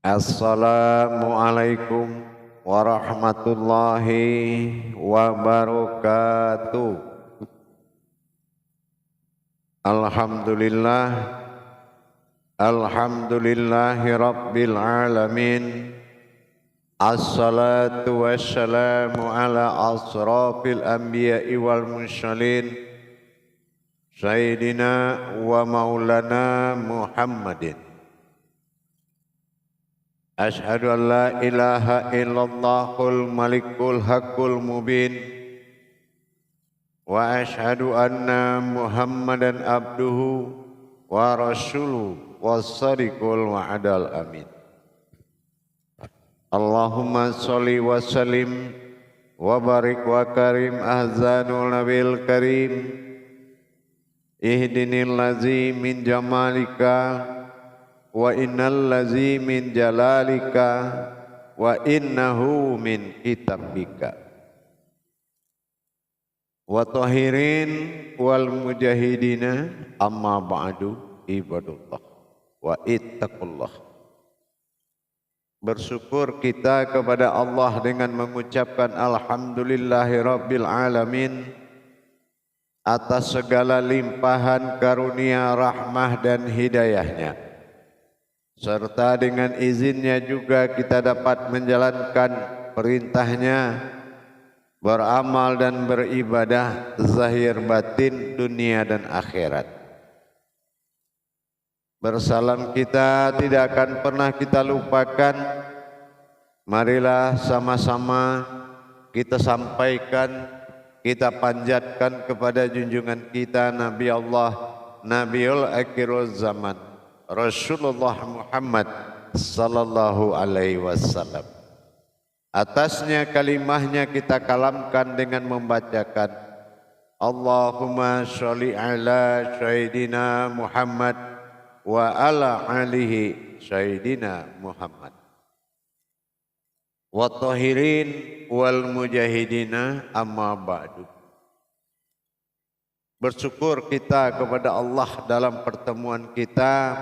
Assalamualaikum warahmatullahi wabarakatuh. Alhamdulillah, alhamdulillahi rabbil alamin. Assalatu wassalamu ala asrafil anbiya'i wal mursalin, Sayyidina wa maulana Muhammadin. Ashhadu an la ilaha illallahul malikul haqqul mubin wa ashhadu anna Muhammadan abduhu wa rasuluhu was-sadiqul wa'adal amin. Allahumma sholli wa sallim wa barik wa karim ahzanul nabil karim ihdinil lazi min jamalika wa innal lazi min jalalika wa innahu min kitabika wa tahirin wal mujahidina amma ba'du ibadullah wa ittaqullah. Bersyukur kita kepada Allah dengan mengucapkan alhamdulillahi rabbil alamin atas segala limpahan karunia rahmah dan hidayahnya, serta dengan izinnya juga kita dapat menjalankan perintahnya, beramal dan beribadah zahir batin dunia dan akhirat. Bersalam kita tidak akan pernah kita lupakan. Marilah sama-sama kita sampaikan, kita panjatkan kepada junjungan kita Nabi Allah, Nabiul Akhirul Zaman, Rasulullah Muhammad sallallahu alaihi wasallam. Atasnya kalimahnya kita kalamkan dengan membacakan Allahumma sholli ala Sayyidina Muhammad wa ala alihi Sayyidina Muhammad wa tahirin wal mujahidina amma ba'du. Bersyukur kita kepada Allah dalam pertemuan kita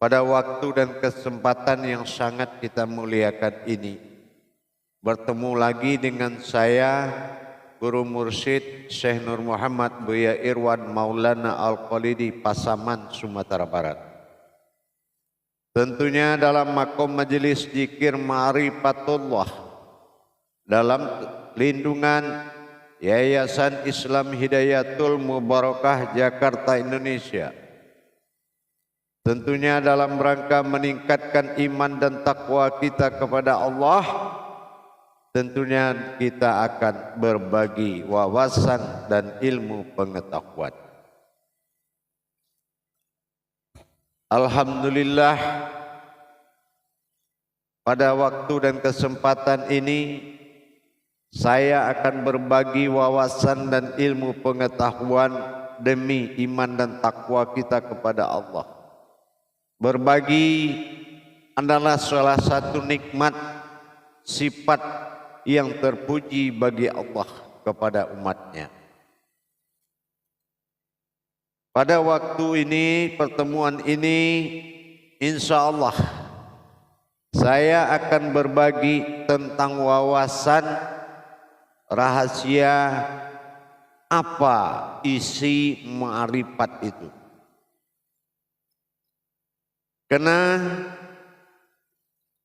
pada waktu dan kesempatan yang sangat kita muliakan ini. Bertemu lagi dengan saya, Guru Mursyid Syekh Nur Muhammad Buya Irwan Maulana Al-Qalidi, Pasaman, Sumatera Barat. Tentunya dalam makom majelis zikir Ma'rifatullah, dalam lindungan Yayasan Islam Hidayatul Mubarakah Jakarta, Indonesia. Tentunya dalam rangka meningkatkan iman dan takwa kita kepada Allah, tentunya kita akan berbagi wawasan dan ilmu pengetahuan. Alhamdulillah, pada waktu dan kesempatan ini saya akan berbagi wawasan dan ilmu pengetahuan demi iman dan takwa kita kepada Allah. Berbagi adalah salah satu nikmat sifat yang terpuji bagi Allah kepada umatnya. Pada waktu ini, pertemuan ini, insya Allah saya akan berbagi tentang wawasan rahasia apa isi ma'rifat itu. Karena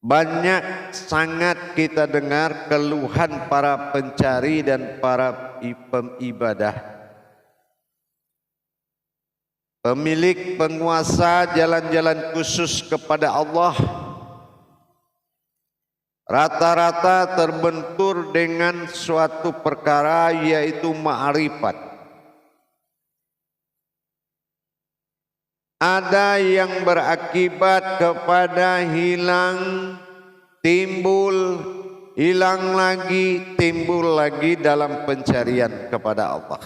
banyak sangat kita dengar keluhan para pencari dan para ibadah, pemilik penguasa jalan-jalan khusus kepada Allah, rata-rata terbentur dengan suatu perkara yaitu ma'rifat. Ada yang berakibat kepada hilang, timbul, hilang lagi, timbul lagi dalam pencarian kepada Allah.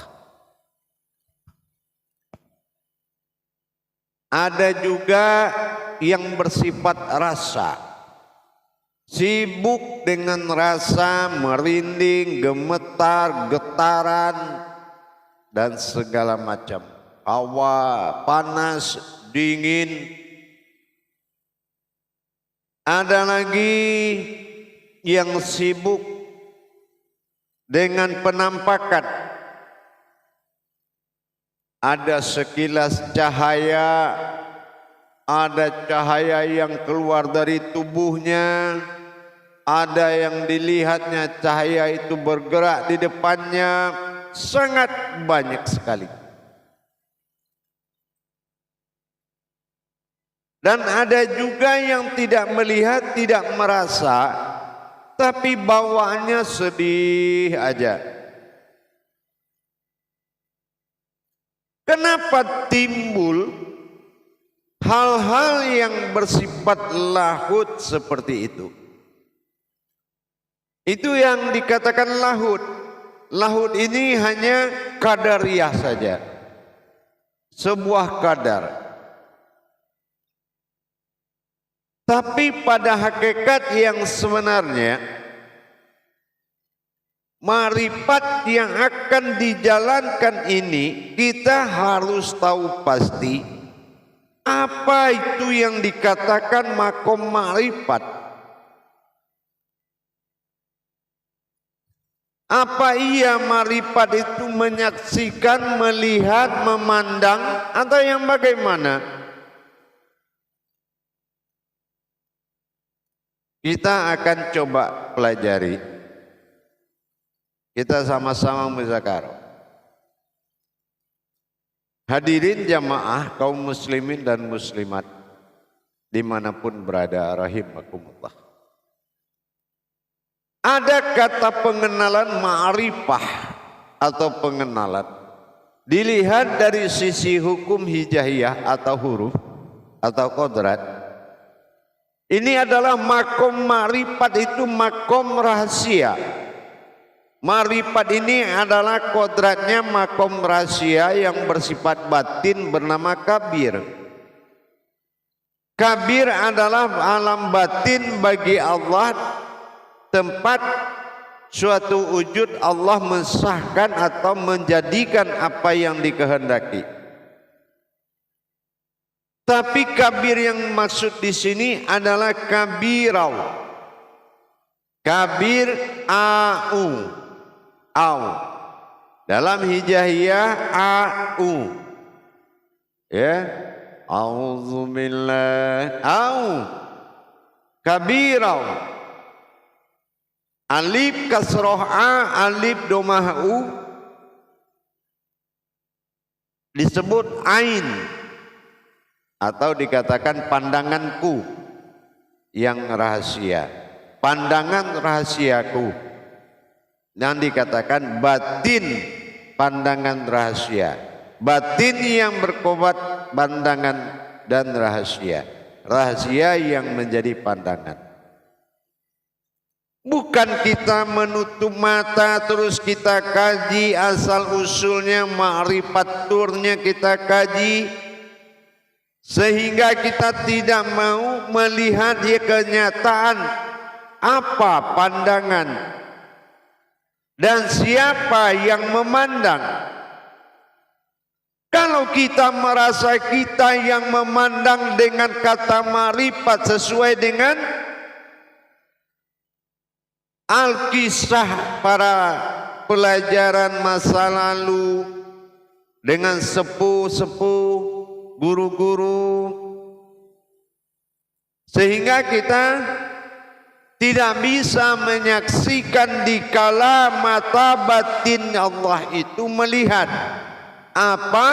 Ada juga yang bersifat rasa, sibuk dengan rasa, merinding, gemetar, getaran, dan segala macam. Hawa, panas, dingin. Ada lagi yang sibuk dengan penampakan. Ada sekilas cahaya, ada cahaya yang keluar dari tubuhnya, ada yang dilihatnya cahaya itu bergerak di depannya, sangat banyak sekali. Dan ada juga yang tidak melihat, tidak merasa, tapi bawaannya sedih aja. Kenapa timbul hal-hal yang bersifat lahut seperti itu? Itu yang dikatakan lahut. Lahut ini hanya qadariyah saja. Sebuah kadar. Tapi pada hakikat yang sebenarnya, ma'rifat yang akan dijalankan ini, kita harus tahu pasti apa itu yang dikatakan makom ma'rifat. Apa iya ma'rifat itu menyaksikan, melihat, memandang, atau yang bagaimana? Kita akan coba pelajari. Kita sama-sama muzakarah. Hadirin jamaah kaum muslimin dan muslimat dimanapun berada, rahimakumullah. Ada kata pengenalan ma'rifah atau pengenalan. Dilihat dari sisi hukum hijaiyah atau huruf atau kodrat. Ini adalah makom ma'rifat, itu makom rahasia. Ma'rifat ini adalah kodratnya makom rahasia yang bersifat batin bernama kabir. Kabir adalah alam batin bagi Allah, tempat suatu wujud Allah mensahkan atau menjadikan apa yang dikehendaki. Tapi kabir yang maksud di sini adalah kabirau. Kabir au. Dalam hijaiyah au. Ya. Auzubillah. Au. Kabirau. Alif kasroh a, alif domah u. Disebut ain. Atau dikatakan pandanganku yang rahasia, pandangan rahasiaku. Dan dikatakan batin, pandangan rahasia. Batin yang berkobat pandangan dan rahasia. Rahasia yang menjadi pandangan. Bukan kita menutup mata terus kita kaji asal usulnya, ma'rifat turnya kita kaji. Sehingga kita tidak mau melihat dia kenyataan apa pandangan dan siapa yang memandang. Kalau kita merasa kita yang memandang dengan kata ma'rifat sesuai dengan al-kisah para pelajaran masa lalu dengan sepuh-sepuh, guru-guru, sehingga kita tidak bisa menyaksikan dikala mata batin Allah itu melihat apa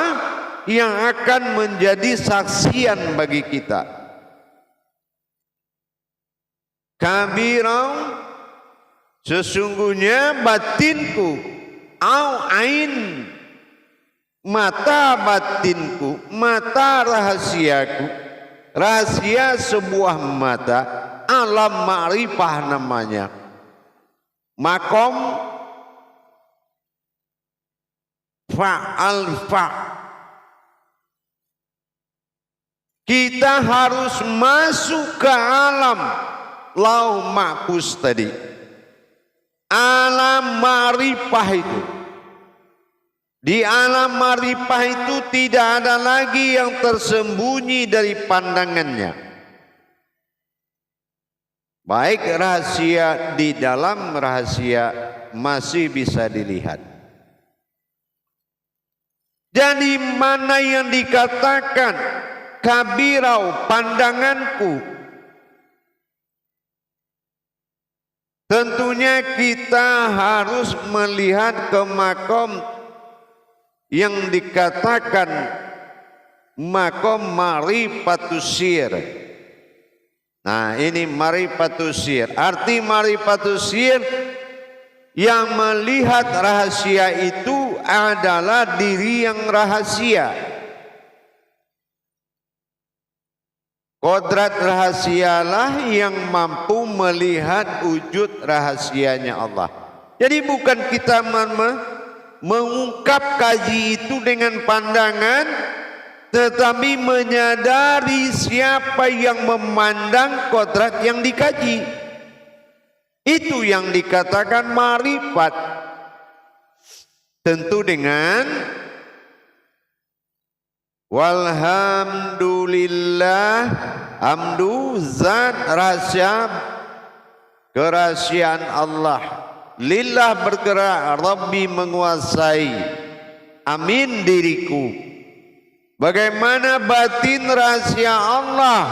yang akan menjadi saksian bagi kita. Kabirau, sesungguhnya batinku, au ain, mata batinku, mata rahasiaku, rahasia sebuah mata, alam ma'rifah namanya. Makom fa'al fa'. Kita harus masuk ke alam lauh mahfuz tadi. Alam ma'rifah itu. Di alam ma'rifah itu tidak ada lagi yang tersembunyi dari pandangannya. Baik rahasia di dalam, rahasia masih bisa dilihat. Jadi mana yang dikatakan kabirau pandanganku? Tentunya kita harus melihat ke makom yang dikatakan makom marifatus sir. Nah, ini marifatus sir. Arti marifatus sir, yang melihat rahasia itu adalah diri yang rahasia. Kodrat rahasialah yang mampu melihat wujud rahasianya Allah. Jadi bukan kita mengungkap kaji itu dengan pandangan, tetapi menyadari siapa yang memandang kodrat yang dikaji. Itu yang dikatakan marifat. Tentu dengan walhamdulillah, hamdu zat rahasia kerahasiaan Allah. Lillah bergerak, Rabbi menguasai. Amin diriku. Bagaimana batin rahasia Allah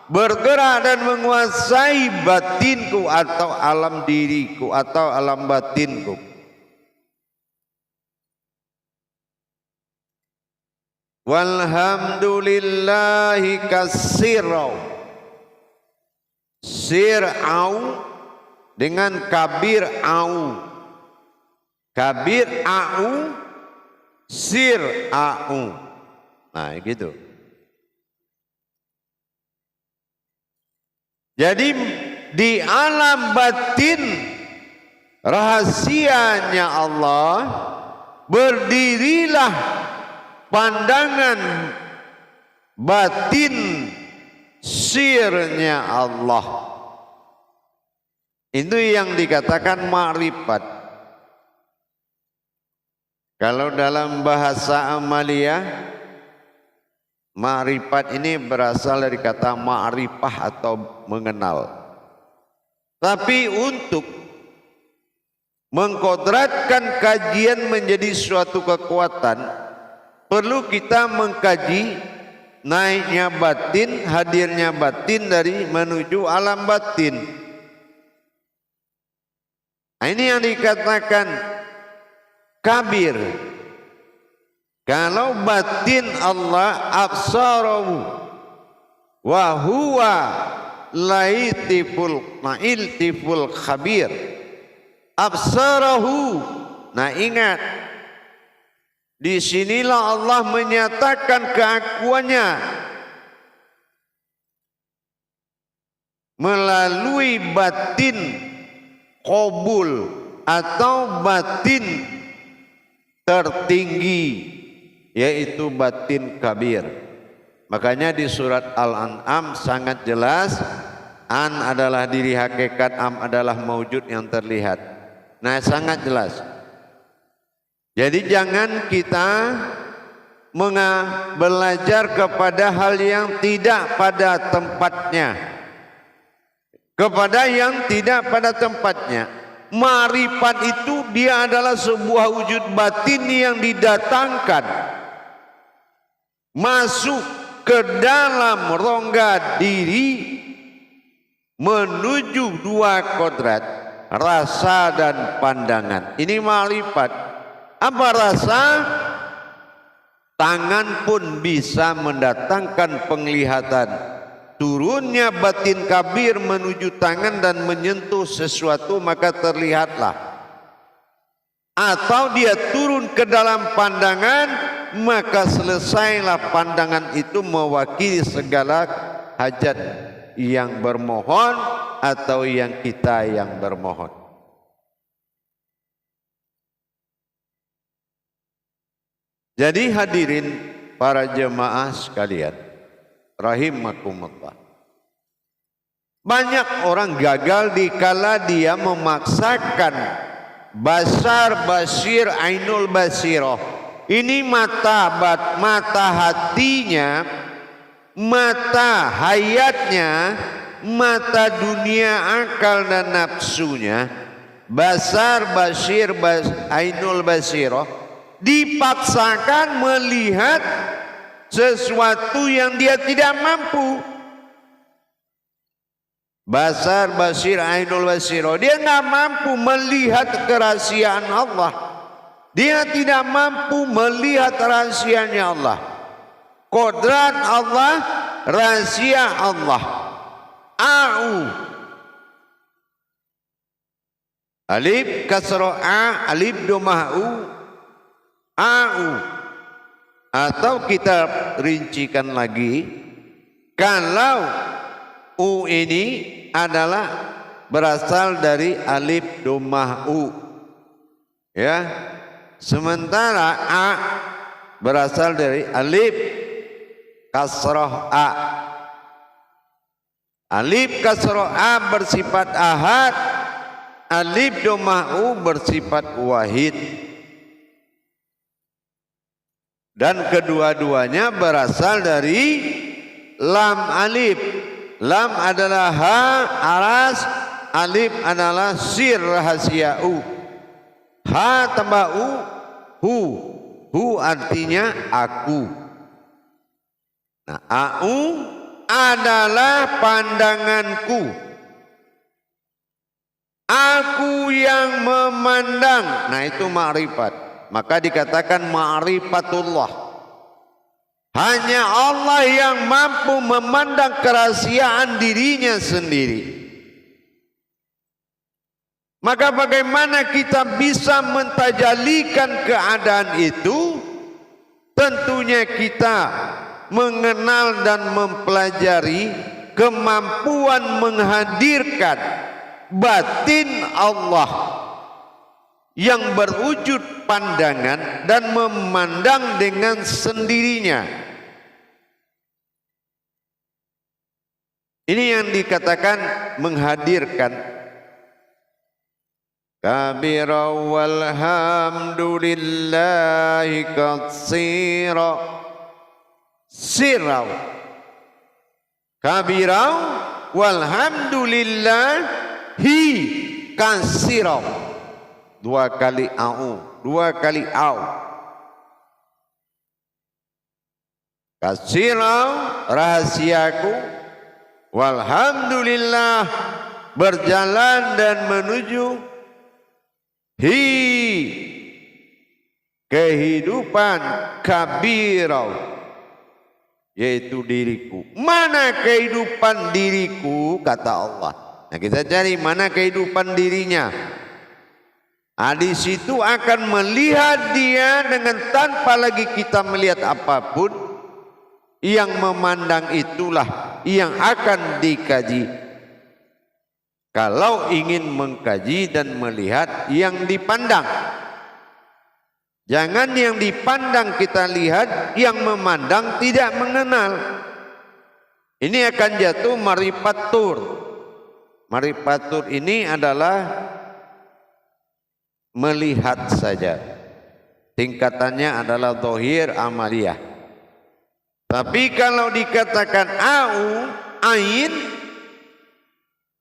bergerak dan menguasai batinku atau alam diriku atau alam batinku. Walhamdulillahi kasirau. Sir'au dengan kabir au. Kabir au, sir au. Nah gitu. Jadi di alam batin rahasianya Allah, berdirilah pandangan batin sirnya Allah. Itu yang dikatakan ma'rifat. Kalau dalam bahasa Amaliyah, ma'rifat ini berasal dari kata ma'rifah atau mengenal. Tapi untuk mengkodratkan kajian menjadi suatu kekuatan, perlu kita mengkaji naiknya batin, hadirnya batin dari menuju alam batin. Nah, ini yang dikatakan kabir. Kalau batin Allah absarahu wa huwa laitiful khabir. Absarahu. Nah, ingat, disinilah Allah menyatakan keakuannya melalui batin qabul atau batin tertinggi, yaitu batin kabir. Makanya di surat Al-An'am sangat jelas, an adalah diri hakikat, am adalah maujud yang terlihat. Nah, sangat jelas. Jadi jangan kita belajar kepada hal yang tidak pada tempatnya, kepada yang tidak pada tempatnya. Ma'rifat itu dia adalah sebuah wujud batin yang didatangkan masuk ke dalam rongga diri menuju dua kodrat, rasa dan pandangan. Ini ma'rifat. Apa rasa? Tangan pun bisa mendatangkan penglihatan. Turunnya batin kabir menuju tangan dan menyentuh sesuatu, maka terlihatlah. Atau dia turun ke dalam pandangan, maka selesailah pandangan itu mewakili segala hajat yang bermohon atau yang kita yang bermohon. Jadi hadirin para jemaah sekalian, rahimakumullah. Banyak orang gagal dikala dia memaksakan basar basir ainul basiroh. Ini mata hatinya, mata hayatnya mata dunia, akal dan nafsunya, basar, basir, ainul basirah, dipaksakan melihat sesuatu yang dia tidak mampu. Basar, basir, ainul basirah, dia nggak mampu melihat kerahasiaan Allah. Dia tidak mampu melihat rahasianya Allah, kodrat Allah, rahasia Allah. Alif kasroh a, alif domah u, atau kita rincikan lagi, kalau u ini adalah berasal dari alif domah u, ya. Sementara a berasal dari alif kasroh a. Alif kasroh a bersifat ahad, alif domah u bersifat wahid. Dan kedua-duanya berasal dari lam alif. Lam adalah ha, aras, alif adalah sir, rahasia u. Ha tambah u, hu artinya aku. Nah, au adalah pandanganku, aku yang memandang. Nah, itu ma'rifat. Maka dikatakan ma'rifatullah. Hanya Allah yang mampu memandang kerahasiaan dirinya sendiri. Maka bagaimana kita bisa mentajalikan keadaan itu? Tentunya kita mengenal dan mempelajari kemampuan menghadirkan batin Allah yang berwujud pandangan dan memandang dengan sendirinya. Ini yang dikatakan menghadirkan. Kabira walhamdulillahi katsira. Sirau. Kabira walhamdulillahi katsira. Dua kali au, dua kali au. Katsira rahasiaku, walhamdulillah berjalan dan menuju kehidupan kabirau, yaitu diriku. Mana kehidupan diriku, kata Allah. Nah, kita cari mana kehidupan dirinya. Nah, di situ akan melihat dia dengan tanpa lagi kita melihat apapun. Yang memandang itulah yang akan dikaji. Kalau ingin mengkaji dan melihat yang dipandang, jangan yang dipandang kita lihat, yang memandang tidak mengenal. Ini akan jatuh marifatur. Marifatur ini adalah melihat saja. Tingkatannya adalah zahir amaliyah. Tapi kalau dikatakan au, ain,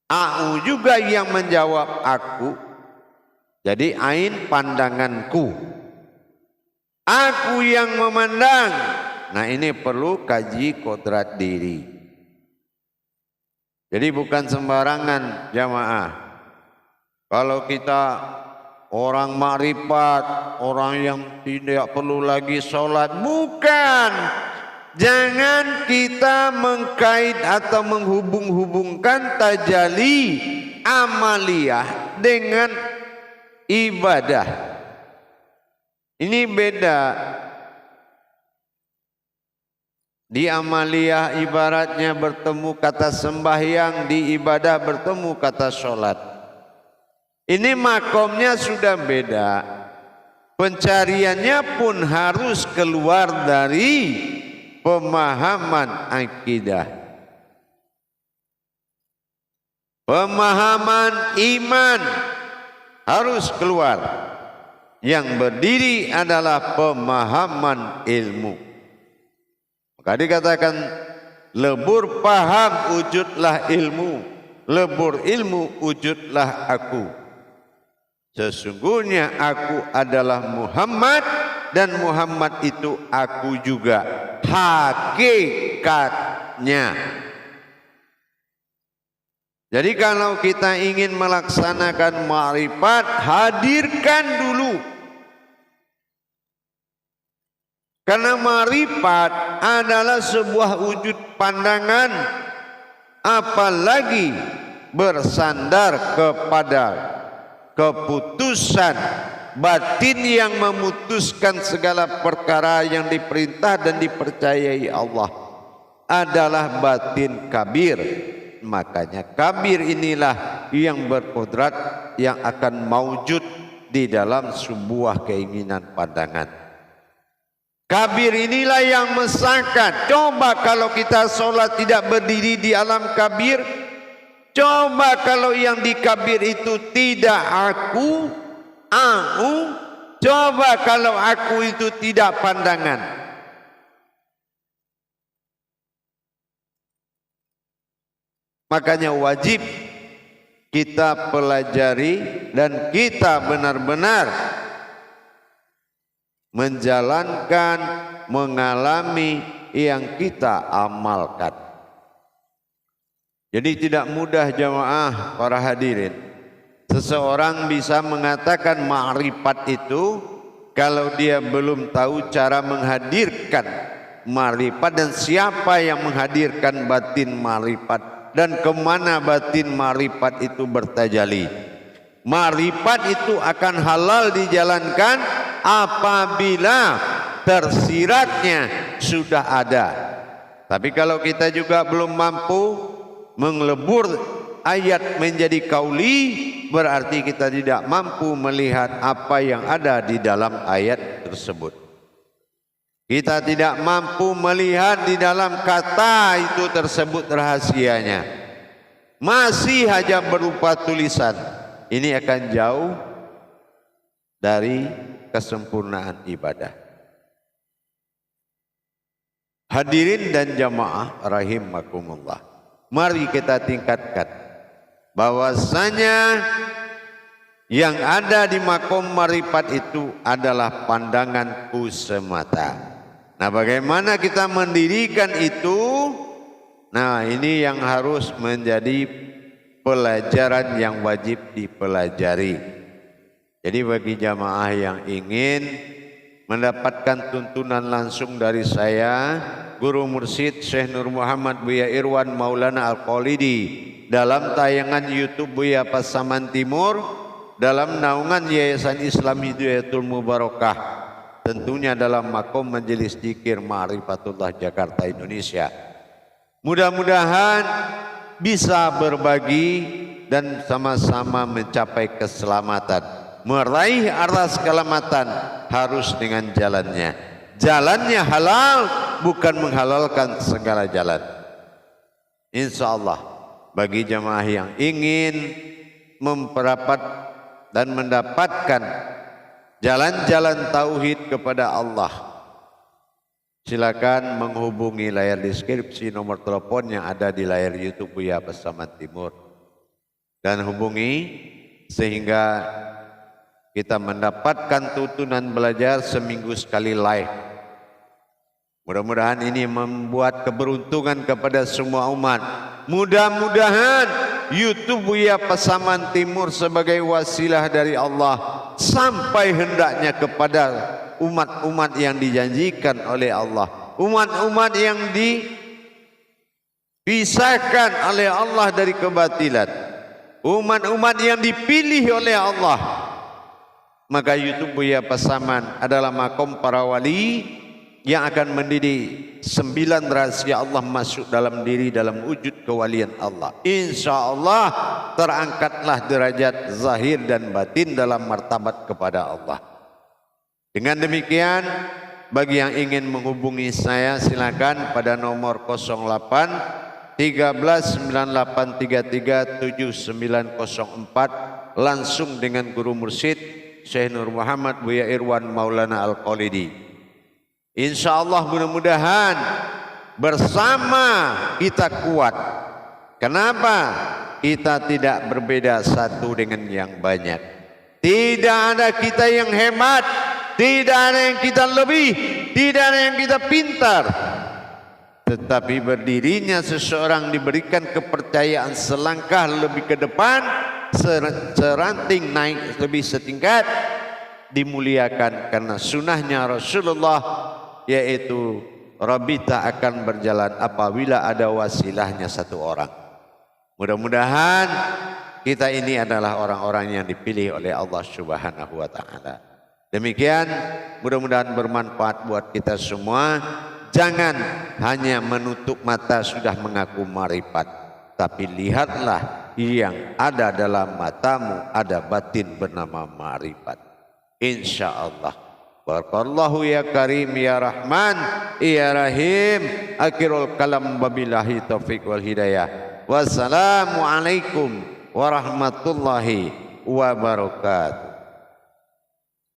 au juga yang menjawab aku. Jadi ain pandanganku, aku yang memandang. Nah, ini perlu kaji kodrat diri. Jadi bukan sembarangan jamaah. Kalau kita orang makrifat, orang yang tidak perlu lagi sholat, bukan. Jangan kita mengkait atau menghubung-hubungkan tajalli amaliyah dengan ibadah. Ini beda. Di amaliyah ibaratnya bertemu kata sembahyang, di ibadah bertemu kata sholat. Ini makomnya sudah beda. Pencariannya pun harus keluar dari pemahaman akidah, pemahaman iman harus keluar. Yang berdiri adalah pemahaman ilmu. Maka dikatakan Lebur paham wujudlah ilmu, lebur ilmu wujudlah aku. Sesungguhnya aku adalah Muhammad dan Muhammad itu aku juga hakikatnya. Jadi kalau kita ingin melaksanakan ma'rifat, hadirkan dulu. Karena ma'rifat adalah sebuah wujud pandangan, apalagi bersandar kepada keputusan batin yang memutuskan segala perkara yang diperintah dan dipercayai Allah adalah batin kabir. Makanya kabir inilah yang berkodrat, yang akan maujud di dalam sebuah keinginan pandangan. Kabir inilah yang mesahkan. Coba kalau kita sholat tidak berdiri di alam kabir. Coba kalau yang di kabir itu tidak aku. Coba kalau aku itu tidak pandangan. Makanya wajib kita pelajari dan kita benar-benar menjalankan, mengalami yang kita amalkan. Jadi tidak mudah jamaah para hadirin. Seseorang bisa mengatakan ma'rifat itu kalau dia belum tahu cara menghadirkan ma'rifat dan siapa yang menghadirkan batin ma'rifat dan kemana batin ma'rifat itu bertajalli. Ma'rifat itu akan halal dijalankan apabila tersiratnya sudah ada. Tapi kalau kita juga belum mampu mengelebur ayat menjadi kauli, berarti kita tidak mampu melihat apa yang ada di dalam ayat tersebut. Kita tidak mampu melihat di dalam kata itu tersebut rahasianya. Masih hanya berupa tulisan. Ini akan jauh dari kesempurnaan ibadah. Hadirin dan jamaah rahimakumullah, mari kita tingkatkan bahwasanya yang ada di makom ma'rifat itu adalah pandanganku semata. Nah, bagaimana kita mendirikan itu? Nah, ini yang harus menjadi pelajaran yang wajib dipelajari. Jadi bagi jamaah yang ingin mendapatkan tuntunan langsung dari saya, Guru Mursyid Syekh Nur Muhammad Buya Irwan Maulana Al-Qalidi, dalam tayangan YouTube Buya Pasaman Timur, dalam naungan Yayasan Islam Hidayatul Mubarakah, tentunya dalam makom Majelis Dzikir Ma'rifatullah Jakarta Indonesia. Mudah-mudahan bisa berbagi dan sama-sama mencapai keselamatan. Meraih arah keselamatan harus dengan jalannya. Jalannya halal, bukan menghalalkan segala jalan. Insya Allah bagi jamaah yang ingin memperapat dan mendapatkan jalan-jalan tauhid kepada Allah, silakan menghubungi layar deskripsi nomor telepon yang ada di layar YouTube Buya Pasaman Timur, dan hubungi sehingga kita mendapatkan tuntunan belajar seminggu sekali live. Mudah-mudahan ini membuat keberuntungan kepada semua umat. Mudah-mudahan YouTube Buya Pasaman Timur sebagai wasilah dari Allah sampai hendaknya kepada umat-umat yang dijanjikan oleh Allah, umat-umat yang dipisahkan oleh Allah dari kebatilan, umat-umat yang dipilih oleh Allah. Maka YouTube Buya Pasaman adalah makom para wali yang akan mendidik 9 rahasia Allah masuk dalam diri dalam wujud kewalian Allah. Insya Allah terangkatlah derajat zahir dan batin dalam martabat kepada Allah. Dengan demikian, bagi yang ingin menghubungi saya silakan pada nomor 08 13 9833 7904 langsung dengan Guru Mursyid Syekh Nur Muhammad Buya Irwan Maulana Al-Qalidi. Insya Allah mudah-mudahan bersama kita kuat. Kenapa? Kita tidak berbeda satu dengan yang banyak. Tidak ada kita yang hebat, tidak ada yang kita lebih, tidak ada yang kita pintar. Tetapi berdirinya seseorang diberikan kepercayaan selangkah lebih ke depan, seranting naik lebih setingkat, dimuliakan karena sunnahnya Rasulullah, yaitu rabita akan berjalan apabila ada wasilahnya satu orang. Mudah-mudahan kita ini adalah orang-orang yang dipilih oleh Allah Subhanahu wa taala. Demikian, mudah-mudahan bermanfaat buat kita semua. Jangan hanya menutup mata sudah mengaku marifat, tapi lihatlah yang ada dalam matamu, ada batin bernama marifat. Insyaallah. Barakallahu ya Karim ya Rahman ya Rahim. Akhirul kalam wabillahi taufiq wal hidayah. Wassalamualaikum warahmatullahi wabarakatuh.